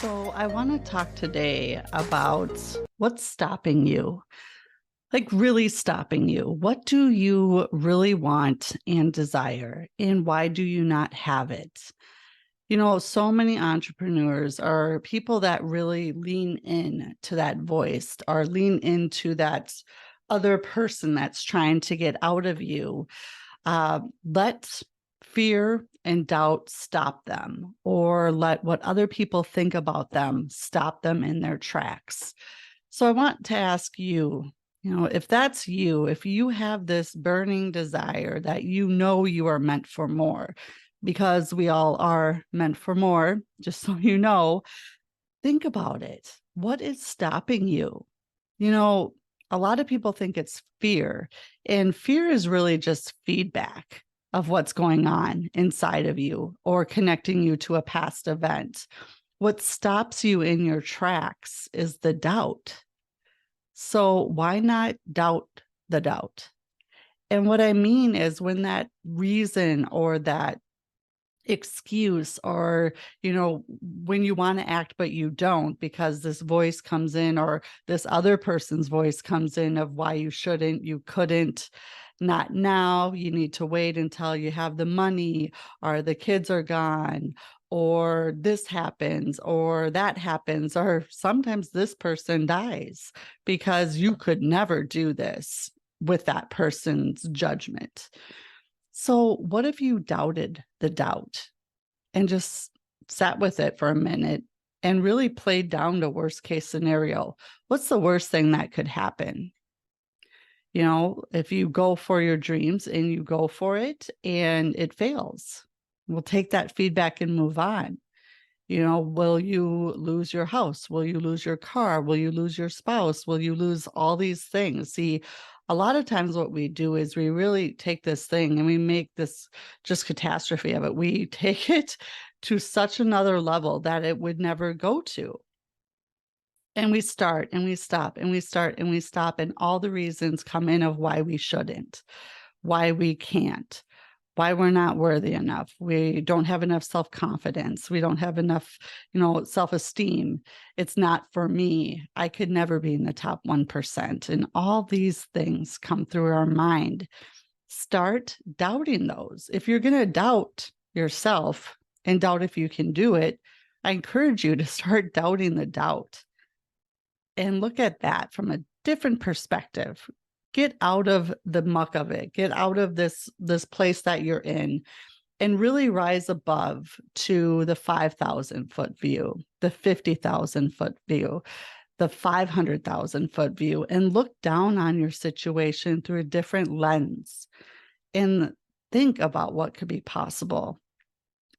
So, I want to talk today about what's stopping you, like really stopping you. What do you really want and desire, and why do you not have it? So many entrepreneurs are people that really lean in to that voice or lean into that other person that's trying to get out of you. Let fear and doubt stop them, or let what other people think about them stop them in their tracks. So I want to ask you, if that's you, if you have this burning desire that you are meant for more, because we all are meant for more, just so you know, think about it. What is stopping you? You know, a lot of people think it's fear, and fear is really just feedback of what's going on inside of you or connecting you to a past event. What stops you in your tracks is the doubt. So why not doubt the doubt? And what I mean is when that reason or that excuse or when you want to act but you don't because this voice comes in or this other person's voice comes in of why you shouldn't, you couldn't, not now, you need to wait until you have the money or the kids are gone or this happens or that happens or sometimes this person dies because you could never do this with that person's judgment. So, what if you doubted the doubt and just sat with it for a minute and really played down the worst case scenario? What's the worst thing that could happen? If you go for your dreams and you go for it and it fails, we'll take that feedback and move on. Will you lose your house? Will you lose your car? Will you lose your spouse? Will you lose all these things? See, a lot of times what we do is we really take this thing and we make this just catastrophe of it. We take it to such another level that it would never go to. And we start and we stop and we start and we stop. And all the reasons come in of why we shouldn't, why we can't, why we're not worthy enough. We don't have enough self-confidence. We don't have enough, self-esteem. It's not for me. I could never be in the top 1%. And all these things come through our mind. Start doubting those. If you're going to doubt yourself and doubt if you can do it, I encourage you to start doubting the doubt and look at that from a different perspective. Get out of the muck of it. Get out of this place that you're in and really rise above to the 5,000-foot view, the 50,000-foot view, the 500,000-foot view, and look down on your situation through a different lens and think about what could be possible.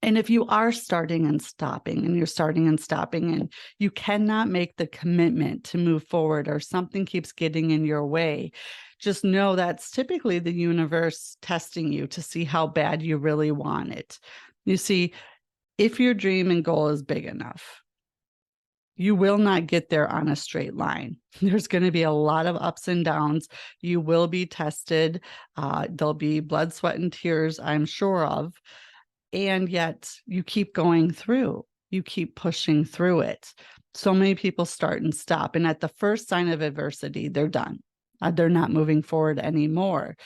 And if you are starting and stopping and you're starting and stopping and you cannot make the commitment to move forward or something keeps getting in your way, just know that's typically the universe testing you to see how bad you really want it. You see, if your dream and goal is big enough, you will not get there on a straight line. There's going to be a lot of ups and downs. You will be tested. There'll be blood, sweat, and tears, I'm sure of. And yet you keep going through, you keep pushing through it. So many people start and stop. And at the first sign of adversity, they're done. They're not moving forward anymore.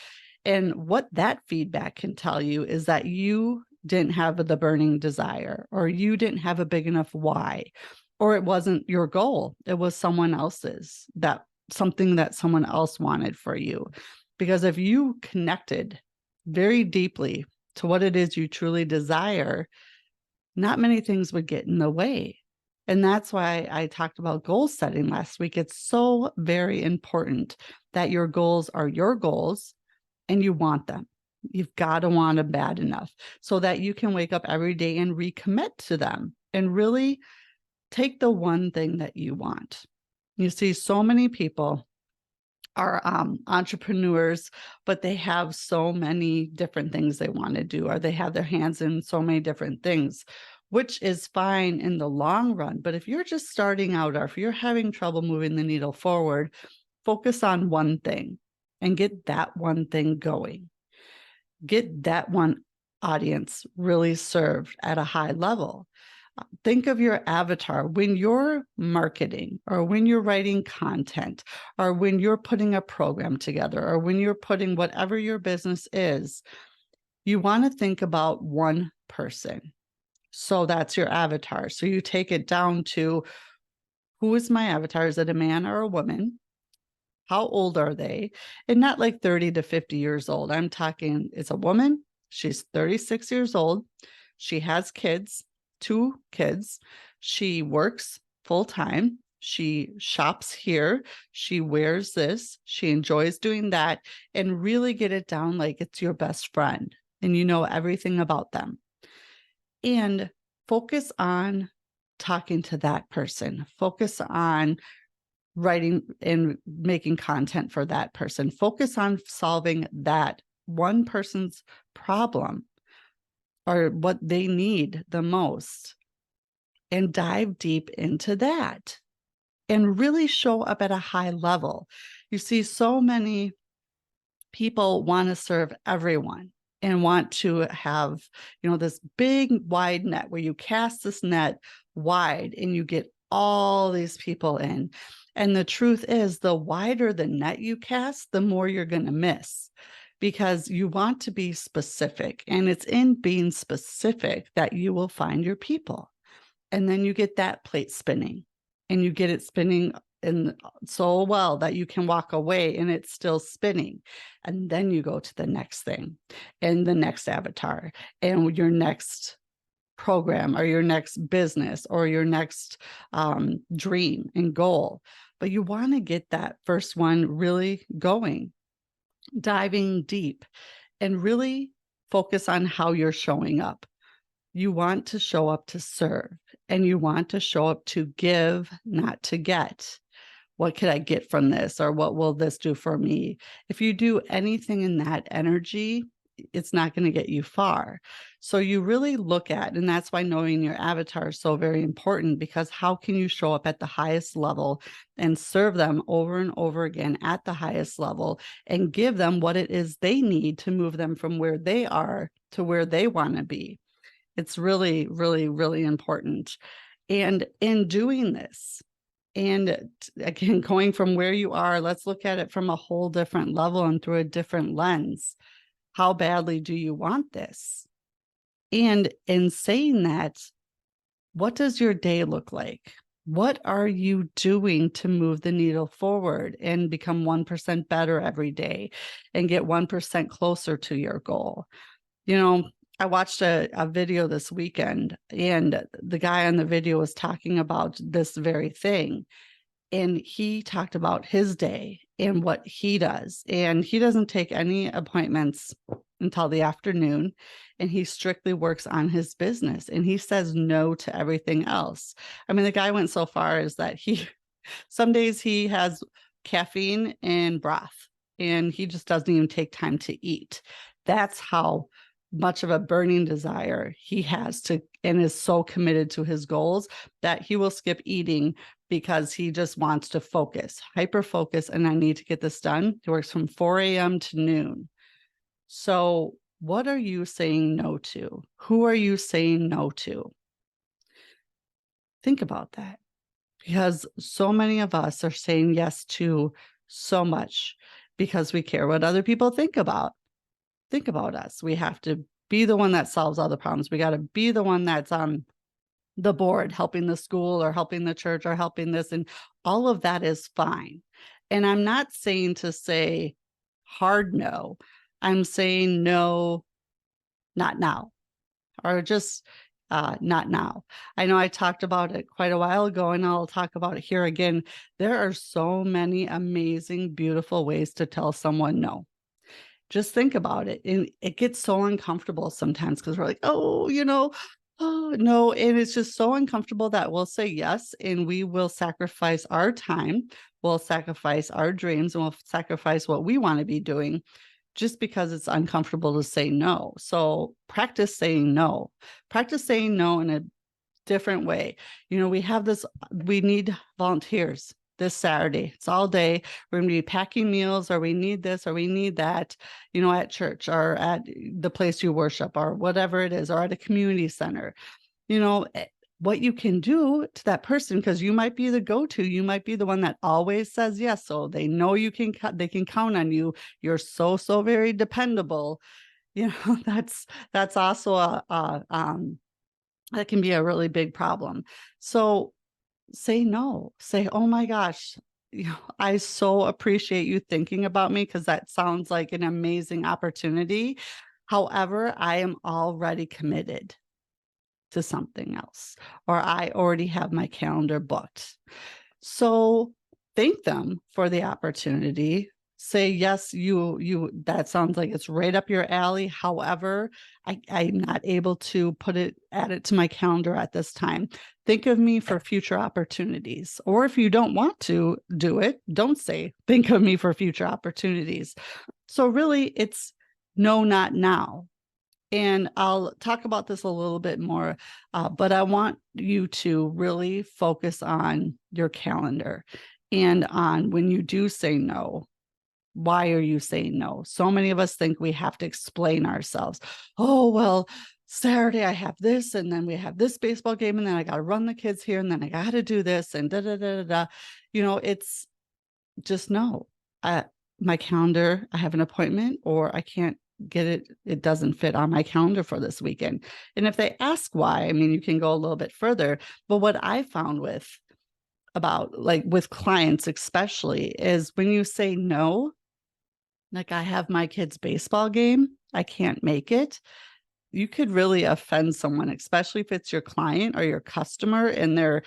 And what that feedback can tell you is that you didn't have the burning desire, or you didn't have a big enough why, or it wasn't your goal. It was someone else's, something that someone else wanted for you. Because if you connected very deeply to what it is you truly desire, not many things would get in the way. And that's why I talked about goal setting last week. It's so very important that your goals are your goals and you want them. You've got to want them bad enough so that you can wake up every day and recommit to them and really take the one thing that you want. You see, so many people are entrepreneurs, but they have so many different things they want to do, or they have their hands in so many different things, which is fine in the long run. But if you're just starting out, or if you're having trouble moving the needle forward, focus on one thing and get that one thing going. Get that one audience really served at a high level. Think of your avatar when you're marketing or when you're writing content or when you're putting a program together or when you're putting whatever your business is, you want to think about one person. So that's your avatar. So you take it down to, who is my avatar? Is it a man or a woman? How old are they? And not like 30 to 50 years old. I'm talking, it's a woman. She's 36 years old. She has kids, 2 kids. She works full time. She shops here. She wears this. She enjoys doing that, and really get it down like it's your best friend and you know everything about them. And focus on talking to that person. Focus on writing and making content for that person. Focus on solving that one person's problem or what they need the most, and dive deep into that and really show up at a high level. You see, so many people want to serve everyone and want to have, this big wide net where you cast this net wide and you get all these people in. And the truth is, the wider the net you cast, the more you're going to miss, because you want to be specific. And it's in being specific that you will find your people. And then you get that plate spinning, and you get it spinning in so well that you can walk away and it's still spinning. And then you go to the next thing and the next avatar and your next program or your next business or your next dream and goal. But you want to get that first one really going, diving deep, and really focus on how you're showing up. You want to show up to serve, and you want to show up to give, not to get. What could I get from this? Or what will this do for me? If you do anything in that energy, it's not going to get you far. So you really look at, and that's why knowing your avatar is so very important, because how can you show up at the highest level and serve them over and over again at the highest level and give them what it is they need to move them from where they are to where they want to be? It's really, really, really important. And in doing this, and again, going from where you are, let's look at it from a whole different level and through a different lens. How badly do you want this? And in saying that, what does your day look like? What are you doing to move the needle forward and become 1% better every day and get 1% closer to your goal? I watched a video this weekend, and the guy on the video was talking about this very thing. And he talked about his day and what he does. And he doesn't take any appointments until the afternoon. And he strictly works on his business. And he says no to everything else. I mean, the guy went so far as that some days he has caffeine and broth, and he just doesn't even take time to eat. That's how much of a burning desire he has to, and is so committed to his goals that he will skip eating because he just wants to focus, hyper focus. And I need to get this done. He works from 4 a.m. to noon. So what are you saying no to? Who are you saying no to? Think about that, because so many of us are saying yes to so much because we care what other people think about us. We have to be the one that solves all the problems. We got to be the one that's on the board, helping the school or helping the church or helping this. And all of that is fine. And I'm not saying to say hard no. I'm saying no, not now, or just not now. I know I talked about it quite a while ago, and I'll talk about it here again. There are so many amazing, beautiful ways to tell someone no. Just think about it. And it gets so uncomfortable sometimes because we're like, oh no. And it's just so uncomfortable that we'll say yes, and we will sacrifice our time. We'll sacrifice our dreams, and we'll sacrifice what we want to be doing just because it's uncomfortable to say no. So practice saying no. Practice saying no in a different way. We need volunteers this Saturday. It's all day. We're going to be packing meals, or we need this, or we need that, at church or at the place you worship or whatever it is, or at a community center. what you can do to that person, because you might be the go-to, you might be the one that always says yes, so they know they can count on you. You're so very dependable. That's also that can be a really big problem. So say no. Say, oh my gosh, I so appreciate you thinking about me, because that sounds like an amazing opportunity. However, I am already committed to something else, or I already have my calendar booked. So thank them for the opportunity. Say, yes, that sounds like it's right up your alley. However, I'm not able to add it to my calendar at this time. Think of me for future opportunities. Or if you don't want to do it, don't say, think of me for future opportunities. So really, it's no, not now. And I'll talk about this a little bit more, but I want you to really focus on your calendar and on when you do say no. Why are you saying no? So many of us think we have to explain ourselves. Oh, well, Saturday I have this, and then we have this baseball game, and then I got to run the kids here, and then I got to do this, and da da da da da. It's just no. My calendar, I have an appointment, or I can't get it. It doesn't fit on my calendar for this weekend. And if they ask why, I mean, you can go a little bit further. But what I found with clients, especially, is when you say no, like I have my kid's baseball game, I can't make it. You could really offend someone, especially if it's your client or your customer and they're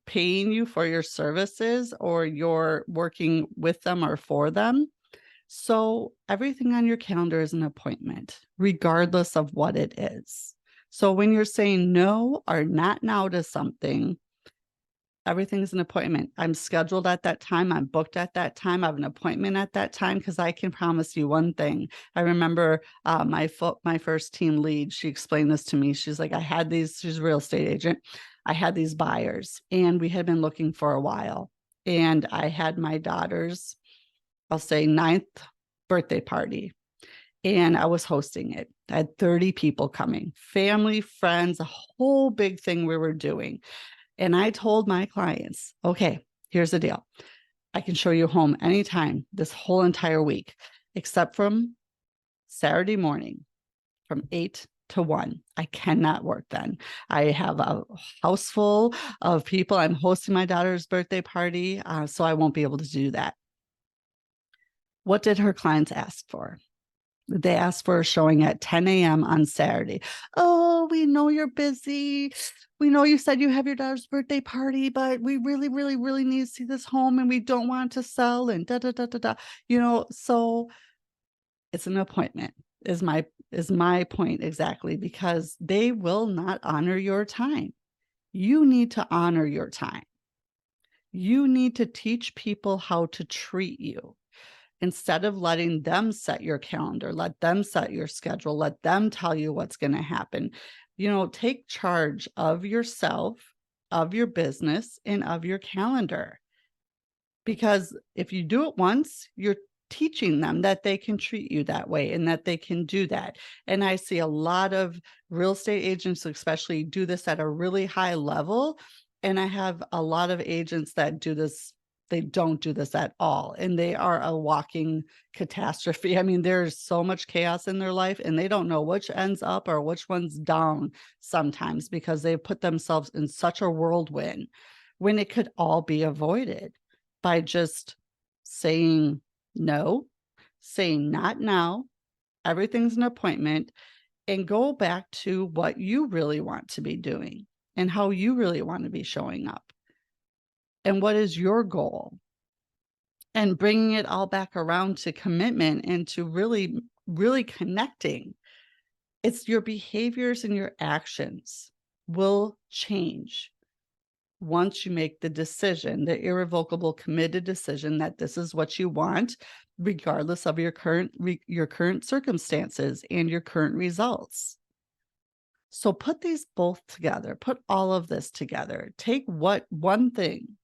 paying you for your services, or you're working with them or for them. So everything on your calendar is an appointment, regardless of what it is. So when you're saying no or not now to something, everything's an appointment. I'm scheduled at that time. I'm booked at that time. I have an appointment at that time, because I can promise you one thing. I remember my first team lead, she explained this to me. She's like, she's a real estate agent. I had these buyers, and we had been looking for a while. And I had my daughter's, I'll say, 9th birthday party, and I was hosting it. I had 30 people coming, family, friends, a whole big thing we were doing. And I told my clients, okay, here's the deal. I can show you home anytime this whole entire week, except from Saturday morning from 8 to 1. I cannot work then. I have a house full of people. I'm hosting my daughter's birthday party, so I won't be able to do that. What did her clients ask for? They asked for a showing at 10 a.m. on Saturday. Oh, we know you're busy. We know you said you have your daughter's birthday party, but we really, really, really need to see this home, and we don't want to sell, and da da da da da. So it's an appointment, is my point exactly, because they will not honor your time. You need to honor your time. You need to teach people how to treat you. Instead of letting them set your calendar, let them set your schedule, let them tell you what's going to happen. Take charge of yourself, of your business, and of your calendar. Because if you do it once, you're teaching them that they can treat you that way and that they can do that. And I see a lot of real estate agents, especially, do this at a really high level. And I have a lot of agents that do this. They don't do this at all. And they are a walking catastrophe. I mean, there's so much chaos in their life, and they don't know which ends up or which one's down sometimes, because they've put themselves in such a whirlwind, when it could all be avoided by just saying no, saying not now, everything's an appointment, and go back to what you really want to be doing and how you really want to be showing up. And what is your goal? And bringing it all back around to commitment and to really, really connecting. It's your behaviors and your actions will change once you make the decision, the irrevocable, committed decision that this is what you want, regardless of your current circumstances and your current results. So put these both together, put all of this together. Take one thing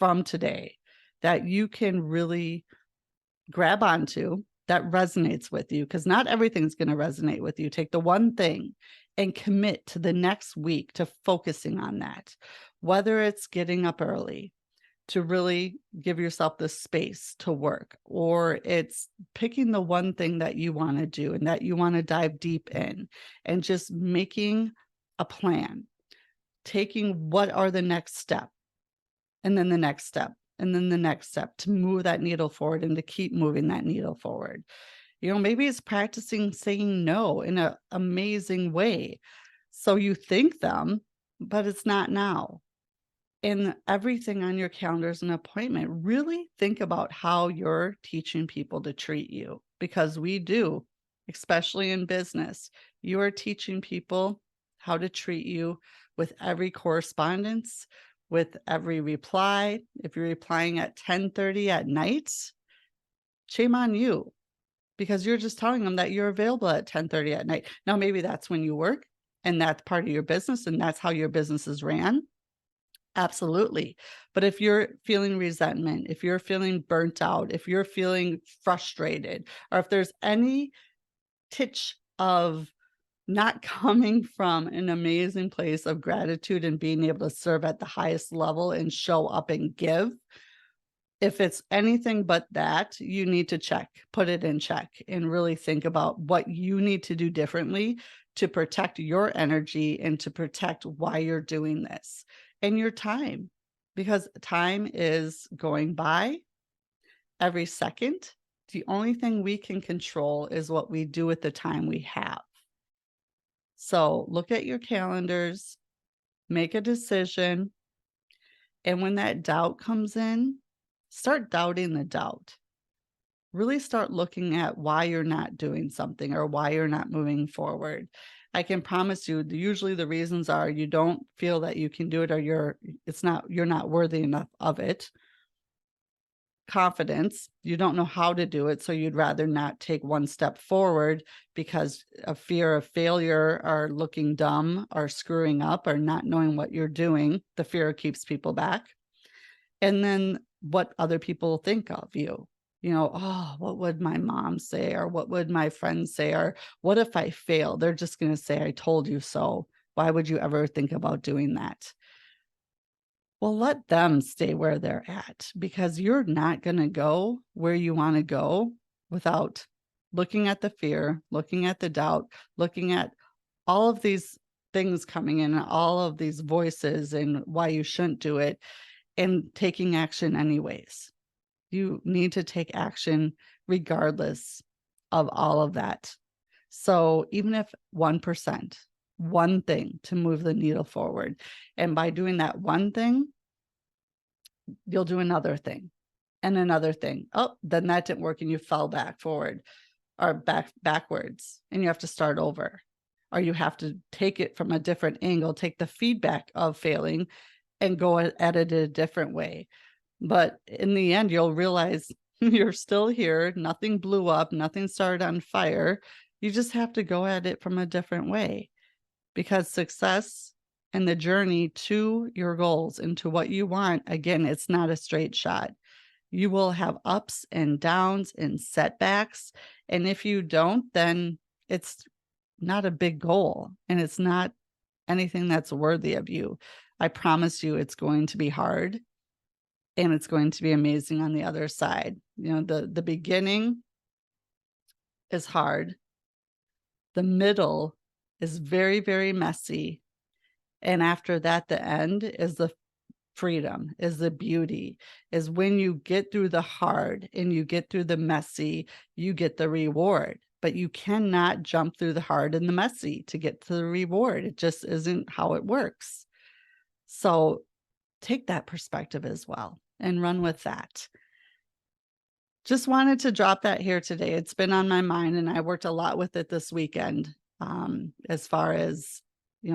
from today that you can really grab onto that resonates with you, because not everything's going to resonate with you. Take the one thing and commit to the next week to focusing on that, whether it's getting up early to really give yourself the space to work, or it's picking the one thing that you want to do and that you want to dive deep in, and just making a plan, taking what are the next step, and then the next step, and then the next step to move that needle forward and to keep moving that needle forward. Maybe it's practicing saying no in an amazing way. So you think them, but it's not now. And everything on your calendar is an appointment. Really think about how you're teaching people to treat you, because we do, especially in business. You are teaching people how to treat you with every correspondence, with every reply. If you're replying at 10:30 at night, shame on you, because you're just telling them that you're available at 10:30 at night. Now, maybe that's when you work and that's part of your business and that's how your business is ran. Absolutely. But if you're feeling resentment, if you're feeling burnt out, if you're feeling frustrated, or if there's any titch of not coming from an amazing place of gratitude and being able to serve at the highest level and show up and give, if it's anything but that, you need to put it in check, and really think about what you need to do differently to protect your energy and to protect why you're doing this and your time, because time is going by every second. The only thing we can control is what we do with the time we have. So look at your calendars, make a decision, and when that doubt comes in, start doubting the doubt. Really start looking at why you're not doing something or why you're not moving forward. I can promise you, usually the reasons are you don't feel that you can do it, or you're not worthy enough of it. Confidence, you don't know how to do it, so you'd rather not take one step forward because of fear of failure, or looking dumb, or screwing up, or not knowing what you're doing. The fear keeps people back. And then what other people think of you. Oh, what would my mom say? Or what would my friends say? Or what if I fail? They're just going to say, I told you so. Why would you ever think about doing that? Well, let them stay where they're at, because you're not going to go where you want to go without looking at the fear, looking at the doubt, looking at all of these things coming in, all of these voices and why you shouldn't do it, and taking action anyways. You need to take action regardless of all of that. So even if 1%, one thing to move the needle forward, and by doing that one thing, you'll do another thing and another thing. Oh, then that didn't work and you fell forward or backwards, and you have to start over. Or you have to take it from a different angle, take the feedback of failing and go at it a different way. But in the end, you'll realize you're still here. Nothing blew up. Nothing started on fire. You just have to go at it from a different way, because success and the journey to your goals and to what you want, again, it's not a straight shot. You will have ups and downs and setbacks. And if you don't, then it's not a big goal and it's not anything that's worthy of you. I promise you it's going to be hard, and it's going to be amazing on the other side. The beginning is hard. The middle is very, very messy. And after that, the end is the freedom, is the beauty, is when you get through the hard and you get through the messy, you get the reward. But you cannot jump through the hard and the messy to get to the reward. It just isn't how it works. So take that perspective as well and run with that. Just wanted to drop that here today. It's been on my mind, and I worked a lot with it this weekend, as far as,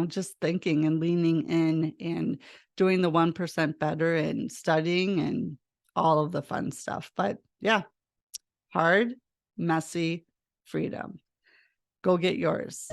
just thinking and leaning in and doing the 1% better and studying and all of the fun stuff. But yeah, hard, messy, freedom. Go get yours.